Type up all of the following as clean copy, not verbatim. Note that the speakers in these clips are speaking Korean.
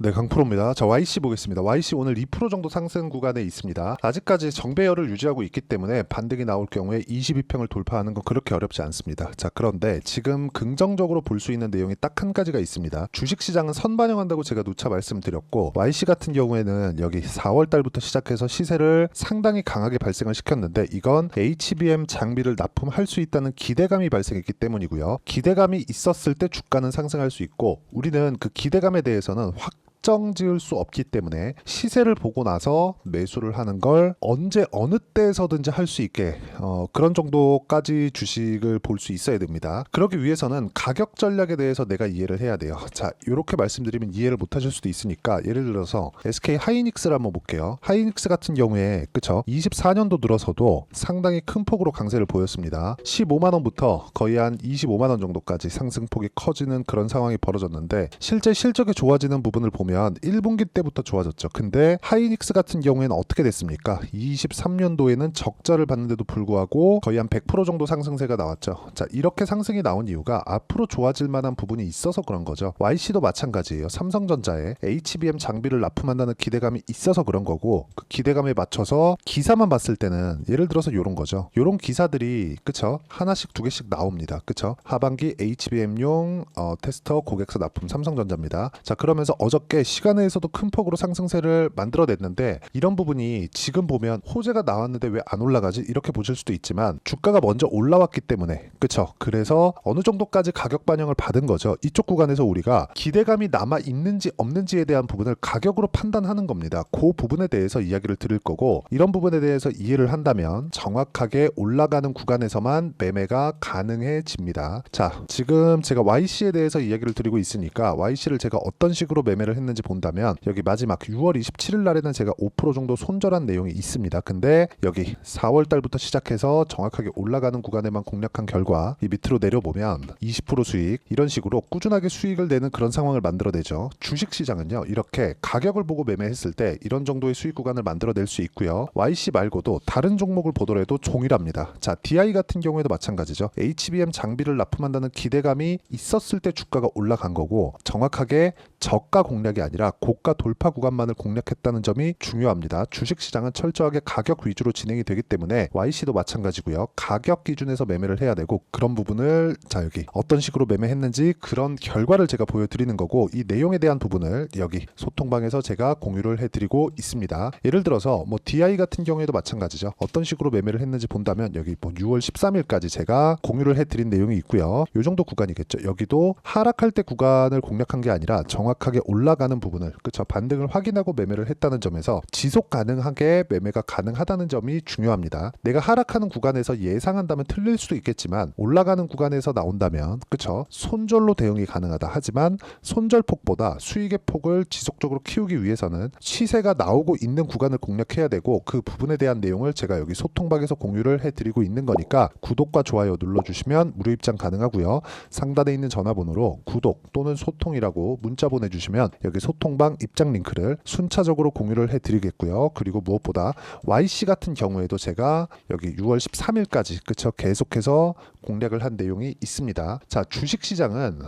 네, 강프로입니다. 자, YC 보겠습니다. YC 오늘 2% 정도 상승 구간에 있습니다. 아직까지 정배열을 유지하고 있기 때문에 반등이 나올 경우에 22평을 돌파하는 건 그렇게 어렵지 않습니다. 자, 그런데 지금 긍정적으로 볼 수 있는 내용이 딱 한 가지가 있습니다. 주식시장은 선반영한다고 제가 누차 말씀드렸고, YC 같은 경우에는 여기 4월 달부터 시작해서 시세를 상당히 강하게 발생을 시켰는데, 이건 HBM 장비를 납품할 수 있다는 기대감이 발생했기 때문이고요. 기대감이 있었을 때 주가는 상승할 수 있고, 우리는 그 기대감에 대해서는 확정 지을 수 없기 때문에 시세를 보고 나서 매수를 하는 걸 언제 어느 때에서든지 할 수 있게 그런 정도까지 주식을 볼 수 있어야 됩니다. 그러기 위해서는 가격 전략에 대해서 내가 이해를 해야 돼요. 자, 이렇게 말씀드리면 이해를 못 하실 수도 있으니까 예를 들어서 SK 하이닉스를 한번 볼게요. 하이닉스 같은 경우에 그쵸? 24년도 들어서도 상당히 큰 폭으로 강세를 보였습니다. 15만원부터 거의 한 25만원 정도까지 상승폭이 커지는 그런 상황이 벌어졌는데, 실제 실적이 좋아지는 부분을 보면 1분기 때부터 좋아졌죠. 근데 하이닉스 같은 경우에는 어떻게 됐습니까? 23년도에는 적자를 봤는데도 불구하고 거의 한 100% 정도 상승세가 나왔죠. 자, 이렇게 상승이 나온 이유가 앞으로 좋아질 만한 부분이 있어서 그런 거죠. YC도 마찬가지예요. 삼성전자에 HBM 장비를 납품한다는 기대감이 있어서 그런 거고, 그 기대감에 맞춰서 기사만 봤을 때는 예를 들어서 이런 거죠. 이런 기사들이 그쵸? 하나씩 두 개씩 나옵니다. 그쵸? 하반기 HBM용 테스터 고객사 납품 삼성전자입니다. 자, 그러면서 어저께 시간에서도 큰 폭으로 상승세를 만들어냈는데, 이런 부분이 지금 보면 호재가 나왔는데 왜 안 올라가지? 이렇게 보실 수도 있지만 주가가 먼저 올라왔기 때문에 그쵸? 그래서 어느 정도까지 가격 반영을 받은 거죠. 이쪽 구간에서 우리가 기대감이 남아 있는지 없는지에 대한 부분을 가격으로 판단하는 겁니다. 그 부분에 대해서 이야기를 드릴 거고, 이런 부분에 대해서 이해를 한다면 정확하게 올라가는 구간에서만 매매가 가능해집니다. 자, 지금 제가 YC에 대해서 이야기를 드리고 있으니까 YC를 제가 어떤 식으로 매매를 했는지 본다면, 여기 마지막 6월 27일 날에는 제가 5% 정도 손절한 내용이 있습니다. 근데 여기 4월 달부터 시작해서 정확하게 올라가는 구간에만 공략한 결과 이 밑으로 내려보면 20% 수익, 이런 식으로 꾸준하게 수익을 내는 그런 상황을 만들어내죠. 주식시장은요, 이렇게 가격을 보고 매매했을 때 이런 정도의 수익 구간을 만들어낼 수 있고요. YC 말고도 다른 종목을 보더라도 동일합니다. 자, DI 같은 경우에도 마찬가지죠. HBM 장비를 납품한다는 기대감이 있었을 때 주가가 올라간 거고, 정확하게 저가 공략이 아니라 고가 돌파 구간만을 공략했다는 점이 중요합니다. 주식시장은 철저하게 가격 위주로 진행이 되기 때문에 YC도 마찬가지고요. 가격 기준에서 매매를 해야 되고, 그런 부분을 자, 여기 어떤 식으로 매매했는지 그런 결과를 제가 보여드리는 거고, 이 내용에 대한 부분을 여기 소통방에서 제가 공유를 해드리고 있습니다. 예를 들어서 뭐 DI 같은 경우에도 마찬가지죠. 어떤 식으로 매매를 했는지 본다면 여기 뭐 6월 13일까지 제가 공유를 해드린 내용이 있고요. 이 정도 구간이겠죠. 여기도 하락할 때 구간을 공략한 게 아니라 정확하게 올라가는 부분을 그쵸? 반등을 확인하고 매매를 했다는 점에서 지속 가능하게 매매가 가능하다는 점이 중요합니다. 내가 하락하는 구간에서 예상한다면 틀릴 수도 있겠지만, 올라가는 구간에서 나온다면 그쵸? 손절로 대응이 가능하다. 하지만 손절폭보다 수익의 폭을 지속적으로 키우기 위해서는 시세가 나오고 있는 구간을 공략해야 되고, 그 부분에 대한 내용을 제가 여기 소통방에서 공유를 해드리고 있는 거니까 구독과 좋아요 눌러주시면 무료 입장 가능하고요. 상단에 있는 전화번호로 구독 또는 소통이라고 문자 보내주시면 여기 소통방 입장 링크를 순차적으로 공유를 해드리겠고요. 그리고 무엇보다 YC 같은 경우에도 제가 여기 6월 13일까지 그쵸? 계속해서 공략을 한 내용이 있습니다. 자, 주식시장은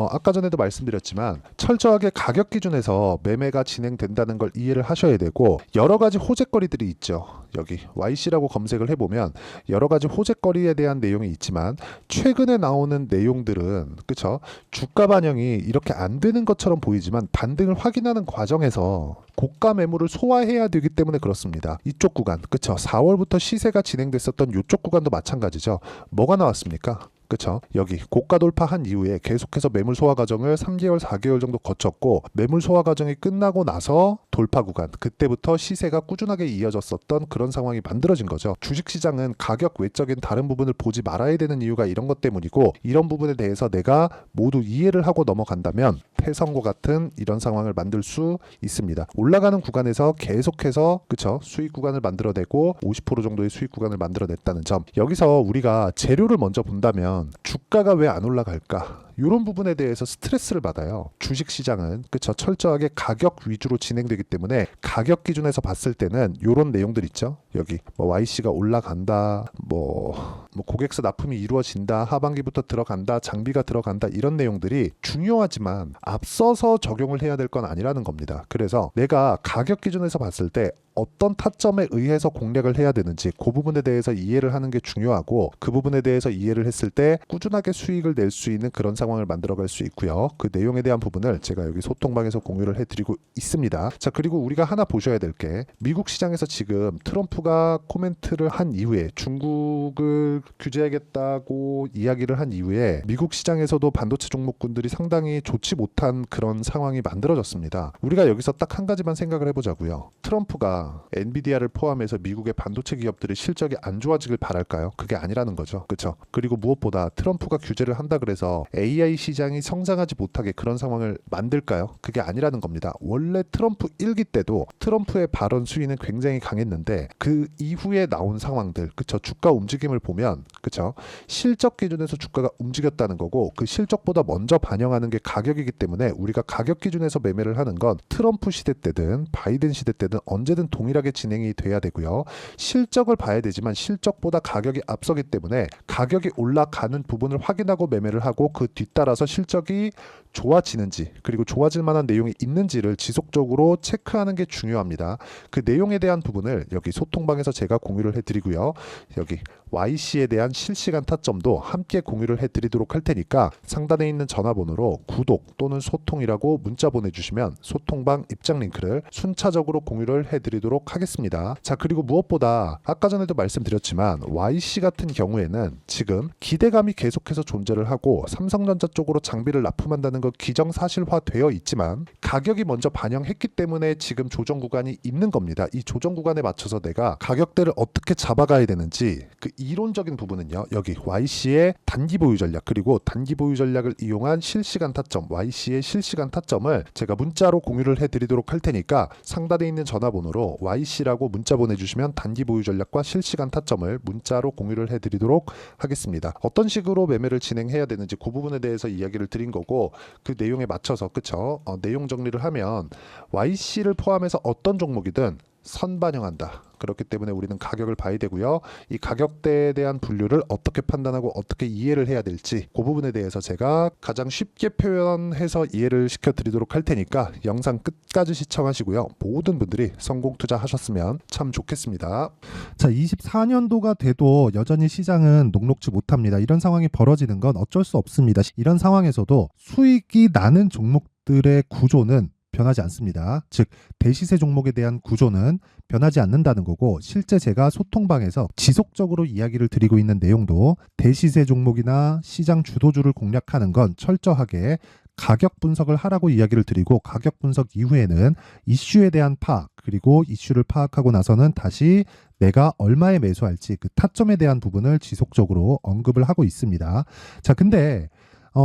아까 전에도 말씀드렸지만 철저하게 가격 기준에서 매매가 진행된다는 걸 이해를 하셔야 되고, 여러 가지 호재거리들이 있죠. 여기 YC라고 검색을 해보면 여러 가지 호재거리에 대한 내용이 있지만, 최근에 나오는 내용들은 그쵸? 주가 반영이 이렇게 안 되는 것처럼 보이지만 반등을 확인하는 과정에서 고가 매물을 소화해야 되기 때문에 그렇습니다. 이쪽 구간 그쵸? 4월부터 시세가 진행됐었던 이쪽 구간도 마찬가지죠. 뭐가 나왔습니까? 그쵸? 여기 고가 돌파한 이후에 계속해서 매물 소화 과정을 3개월, 4개월 정도 거쳤고, 매물 소화 과정이 끝나고 나서 돌파 구간, 그때부터 시세가 꾸준하게 이어졌었던 그런 상황이 만들어진 거죠. 주식시장은 가격 외적인 다른 부분을 보지 말아야 되는 이유가 이런 것 때문이고, 이런 부분에 대해서 내가 모두 이해를 하고 넘어간다면 패성과 같은 이런 상황을 만들 수 있습니다. 올라가는 구간에서 계속해서 그쵸? 수익 구간을 만들어내고 50% 정도의 수익 구간을 만들어냈다는 점, 여기서 우리가 재료를 먼저 본다면 주가가 왜 안 올라갈까? 이런 부분에 대해서 스트레스를 받아요. 주식시장은 그쵸, 철저하게 가격 위주로 진행되기 때문에 가격 기준에서 봤을 때는 이런 내용들 있죠. 여기 뭐 YC가 올라간다, 뭐 고객사 납품이 이루어진다, 하반기부터 들어간다, 장비가 들어간다, 이런 내용들이 중요하지만 앞서서 적용을 해야 될 건 아니라는 겁니다. 그래서 내가 가격 기준에서 봤을 때 어떤 타점에 의해서 공략을 해야 되는지 그 부분에 대해서 이해를 하는 게 중요하고, 그 부분에 대해서 이해를 했을 때 꾸준하게 수익을 낼 수 있는 그런 상황을 만들어갈 수 있고요. 그 내용에 대한 부분을 제가 여기 소통방에서 공유를 해드리고 있습니다. 자, 그리고 우리가 하나 보셔야 될 게, 미국 시장에서 지금 트럼프가 코멘트를 한 이후에, 중국을 규제하겠다고 이야기를 한 이후에 미국 시장에서도 반도체 종목군들이 상당히 좋지 못한 그런 상황이 만들어졌습니다. 우리가 여기서 딱 한 가지만 생각을 해보자고요. 트럼프가 엔비디아를 포함해서 미국의 반도체 기업들의 실적이 안 좋아지길 바랄까요? 그게 아니라는 거죠. 그렇죠? 그리고 무엇보다 트럼프가 규제를 한다 그래서 AI 시장이 성장하지 못하게 그런 상황을 만들까요? 그게 아니라는 겁니다. 원래 트럼프 1기 때도 트럼프의 발언 수위는 굉장히 강했는데, 그 이후에 나온 상황들, 그쵸? 주가 움직임을 보면, 그쵸? 실적 기준에서 주가가 움직였다는 거고, 그 실적보다 먼저 반영하는 게 가격이기 때문에 우리가 가격 기준에서 매매를 하는 건 트럼프 시대 때든 바이든 시대 때든 언제든 동일하게 진행이 돼야 되고요. 실적을 봐야 되지만 실적보다 가격이 앞서기 때문에 가격이 올라가는 부분을 확인하고 매매를 하고, 그 뒤따라서 실적이 좋아지는지, 그리고 좋아질 만한 내용이 있는지를 지속적으로 체크하는 게 중요합니다. 그 내용에 대한 부분을 여기 소통방에서 제가 공유를 해드리고요. 여기 YC에 대한 실시간 타점도 함께 공유를 해드리도록 할 테니까 상단에 있는 전화번호로 구독 또는 소통이라고 문자 보내주시면 소통방 입장 링크를 순차적으로 공유를 해드리도록 하겠습니다. 자, 그리고 무엇보다 아까 전에도 말씀드렸지만 YC 같은 경우에는 지금 기대감이 계속해서 존재를 하고 삼성전자 쪽으로 장비를 납품한다는 거 기정사실화 되어 있지만 가격이 먼저 반영했기 때문에 지금 조정 구간이 있는 겁니다. 이 조정 구간에 맞춰서 내가 가격대를 어떻게 잡아가야 되는지, 그 이론적인 부분은요, 여기 YC의 단기 보유 전략, 그리고 단기 보유 전략을 이용한 실시간 타점, YC의 실시간 타점을 제가 문자로 공유를 해드리도록 할 테니까 상단에 있는 전화번호로 YC라고 문자 보내주시면 단기 보유 전략과 실시간 타점을 문자로 공유를 해드리도록 하겠습니다. 어떤 식으로 매매를 진행해야 되는지 그 부분에 대해서 이야기를 드린 거고, 그 내용에 맞춰서, 그쵸? 내용 정리를 하면 YC를 포함해서 어떤 종목이든 선반영한다. 그렇기 때문에 우리는 가격을 봐야 되고요. 이 가격대에 대한 분류를 어떻게 판단하고 어떻게 이해를 해야 될지, 그 부분에 대해서 제가 가장 쉽게 표현해서 이해를 시켜드리도록 할 테니까 영상 끝까지 시청하시고요. 모든 분들이 성공 투자하셨으면 참 좋겠습니다. 자, 24년도가 돼도 여전히 시장은 녹록지 못합니다. 이런 상황이 벌어지는 건 어쩔 수 없습니다. 이런 상황에서도 수익이 나는 종목들의 구조는 변하지 않습니다. 즉, 대시세 종목에 대한 구조는 변하지 않는다는 거고, 실제 제가 소통방에서 지속적으로 이야기를 드리고 있는 내용도 대시세 종목이나 시장 주도주를 공략하는 건 철저하게 가격 분석을 하라고 이야기를 드리고, 가격 분석 이후에는 이슈에 대한 파악, 그리고 이슈를 파악하고 나서는 다시 내가 얼마에 매수할지 그 타점에 대한 부분을 지속적으로 언급을 하고 있습니다. 자, 근데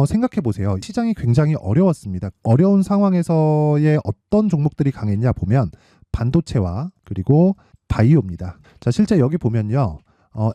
생각해 보세요. 시장이 굉장히 어려웠습니다. 어려운 상황에서의 어떤 종목들이 강했냐 보면 반도체와 그리고 바이오입니다. 자, 실제 여기 보면요.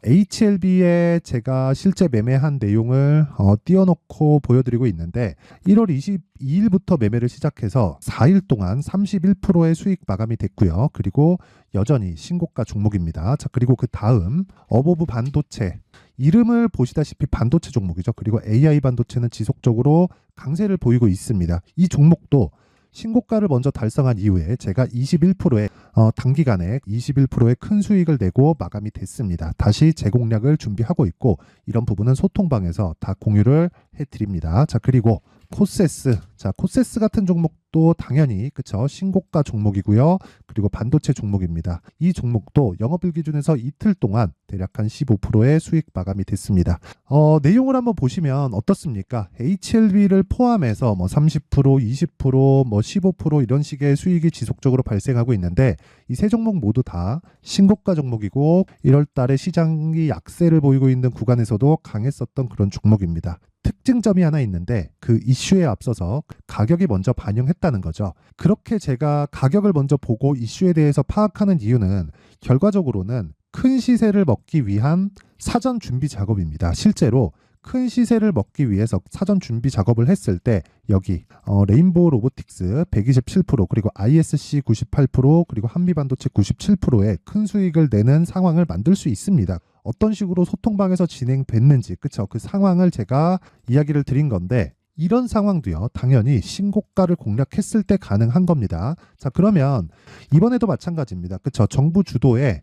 HLB에 제가 실제 매매한 내용을 띄워놓고 보여드리고 있는데, 1월 22일부터 매매를 시작해서 4일 동안 31%의 수익 마감이 됐고요. 그리고 여전히 신고가 종목입니다. 자, 그리고 그 다음 어보브 반도체, 이름을 보시다시피 반도체 종목이죠. 그리고 AI 반도체는 지속적으로 강세를 보이고 있습니다. 이 종목도 신고가를 먼저 달성한 이후에 제가 21%의 단기간에 21%의 큰 수익을 내고 마감이 됐습니다. 다시 재공략을 준비하고 있고, 이런 부분은 소통방에서 다 공유를 해드립니다. 자, 그리고 코세스, 자, 코세스 같은 종목도 당연히 그쵸, 신고가 종목이고요. 그리고 반도체 종목입니다. 이 종목도 영업일 기준에서 이틀 동안 대략 한 15%의 수익 마감이 됐습니다. 내용을 한번 보시면 어떻습니까? HLB를 포함해서 뭐 30%, 20%, 뭐 15% 이런 식의 수익이 지속적으로 발생하고 있는데, 이 세 종목 모두 다 신고가 종목이고 1월 달에 시장이 약세를 보이고 있는 구간에서도 강했었던 그런 종목입니다. 특징점이 하나 있는데, 그 이슈에 앞서서 가격이 먼저 반영했다는 거죠. 그렇게 제가 가격을 먼저 보고 이슈에 대해서 파악하는 이유는 결과적으로는 큰 시세를 먹기 위한 사전 준비 작업입니다. 실제로 큰 시세를 먹기 위해서 사전 준비 작업을 했을 때 여기 레인보우 로보틱스 127% 그리고 ISC 98% 그리고 한미반도체 97%의 큰 수익을 내는 상황을 만들 수 있습니다. 어떤 식으로 소통방에서 진행됐는지 그쵸? 그 상황을 제가 이야기를 드린 건데 이런 상황도요 당연히 신고가를 공략했을 때 가능한 겁니다. 자 그러면 이번에도 마찬가지입니다. 그쵸? 정부 주도의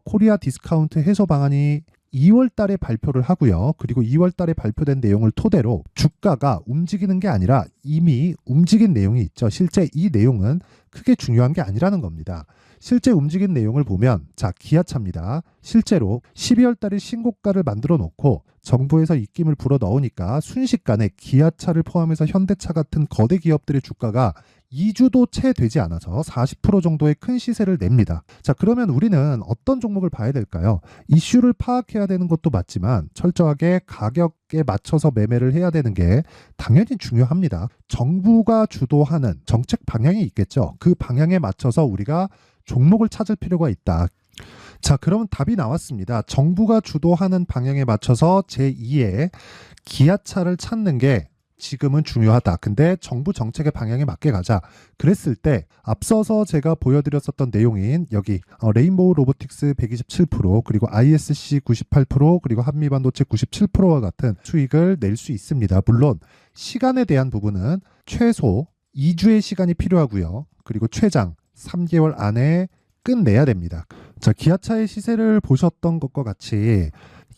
코리아 디스카운트 해소 방안이 2월 달에 발표를 하고요. 그리고 2월 달에 발표된 내용을 토대로 주가가 움직이는 게 아니라 이미 움직인 내용이 있죠. 실제 이 내용은 크게 중요한 게 아니라는 겁니다. 실제 움직인 내용을 보면 자 기아차입니다. 실제로 12월 달에 신고가를 만들어 놓고 정부에서 입김을 불어 넣으니까 순식간에 기아차를 포함해서 현대차 같은 거대 기업들의 주가가 2주도 채 되지 않아서 40% 정도의 큰 시세를 냅니다. 자, 그러면 우리는 어떤 종목을 봐야 될까요? 이슈를 파악해야 되는 것도 맞지만 철저하게 가격에 맞춰서 매매를 해야 되는 게 당연히 중요합니다. 정부가 주도하는 정책 방향이 있겠죠. 그 방향에 맞춰서 우리가 종목을 찾을 필요가 있다. 자, 그러면 답이 나왔습니다. 정부가 주도하는 방향에 맞춰서 제2의 기아차를 찾는 게 지금은 중요하다. 근데 정부 정책의 방향에 맞게 가자. 그랬을 때 앞서서 제가 보여드렸었던 내용인 여기 레인보우 로보틱스 127% 그리고 ISC 98% 그리고 한미반도체 97%와 같은 수익을 낼 수 있습니다. 물론 시간에 대한 부분은 최소 2주의 시간이 필요하고요. 그리고 최장 3개월 안에 끝내야 됩니다. 자, 기아차의 시세를 보셨던 것과 같이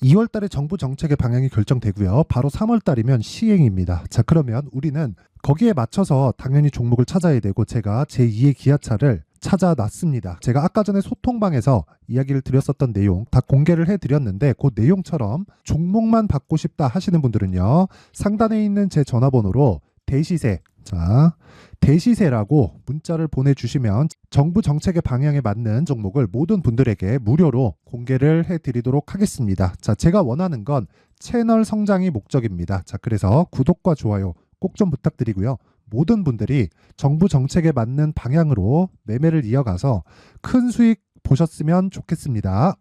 2월 달에 정부 정책의 방향이 결정되고요. 바로 3월 달이면 시행입니다. 자, 그러면 우리는 거기에 맞춰서 당연히 종목을 찾아야 되고 제가 제2의 기아차를 찾아놨습니다. 제가 아까 전에 소통방에서 이야기를 드렸었던 내용 다 공개를 해드렸는데 그 내용처럼 종목만 받고 싶다 하시는 분들은요. 상단에 있는 제 전화번호로 대시세 자 대시세라고 문자를 보내주시면 정부 정책의 방향에 맞는 종목을 모든 분들에게 무료로 공개를 해드리도록 하겠습니다. 자, 제가 원하는 건 채널 성장이 목적입니다. 자, 그래서 구독과 좋아요 꼭 좀 부탁드리고요. 모든 분들이 정부 정책에 맞는 방향으로 매매를 이어가서 큰 수익 보셨으면 좋겠습니다.